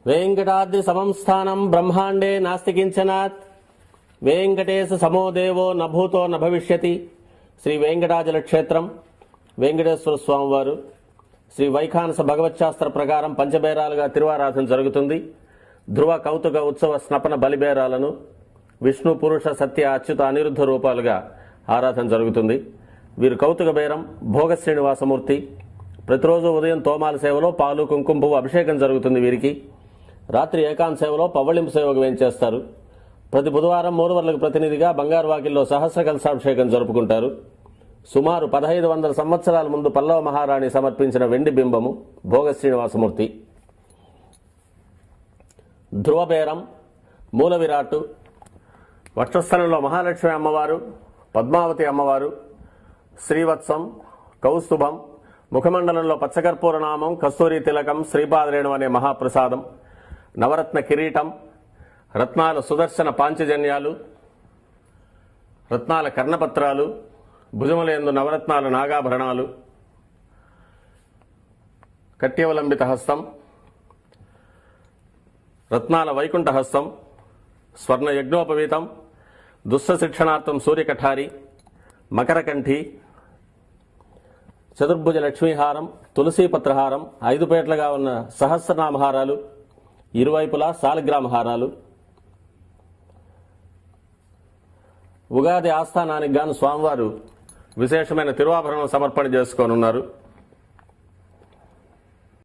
वेंकटाद्रि समं स्थानं ब्रह्मांडे नास्ति किंचनात् वेंकटेश समो देवो न भूतो न भविष्यति श्री वेंकटाचल क्षेत्रं వెంకటేశ్వర స్వామి వారు శ్రీ వైఖానస భగవచ్శాస్త్ర ప్రకారం పంచబేరాలుగా తిరువారాధన జరుగుతుంది. ధ్రువ కౌతుక ఉత్సవ స్నపన బలిబేరాలను విష్ణు పురుష సత్య అచ్యుత అనిరుద్ధ రూపాలుగా ఆరాధన జరుగుతుంది. వీరు కౌతుక బేరం భోగ శ్రీనివాసమూర్తి. ప్రతిరోజు ఉదయం తోమాల సేవలో పాలు కుంకుమ పువ్వు అభిషేకం జరుగుతుంది. వీరికి రాత్రి ఏకాంత సేవలో పవ్వళింపు సేవకు వేయించేస్తారు. ప్రతి బుధవారం మూరువర్లకు ప్రతినిధిగా బంగారు వాకిల్లో సహస్ర కలశాభిషేకం జరుపుకుంటారు. సుమారు 1500 సంవత్సరాల ముందు పల్లవ మహారాణి సమర్పించిన వెండి బింబము భోగ శ్రీనివాసమూర్తి. ధ్రువబేరం మూల విరాట్టు వక్షస్థలంలో మహాలక్ష్మి అమ్మవారు, పద్మావతి అమ్మవారు, శ్రీవత్సం, కౌస్తుభం, ముఖమండలంలో పచ్చకర్పూర నామం, కస్తూరి తిలకం, శ్రీపాదరేణు అనే మహాప్రసాదం, నవరత్న కిరీటం, రత్నాల సుదర్శన పాంచజన్యాలు, రత్నాల కర్ణపత్రాలు, భుజములందు నవరత్నాల నాగాభరణాలు, కట్యవలంబిత హస్తం, రత్నాల వైకుంఠ హస్తం, స్వర్ణ యజ్ఞోపవీతం, దుస్స శిక్షణార్థం సూర్యకఠారి, మకరకంఠి, చతుర్భుజ లక్ష్మీహారం, తులసీపత్రహారం, 5 పేట్లుగా ఉన్న సహస్రనామహారాలు, ఇరువైపులా సాలగ్రామహారాలు. ఉగాది ఆస్థానానికి గాను స్వామివారు విశేషమైన తిరువాభరణం సమర్పణ చేసుకోనున్నారు.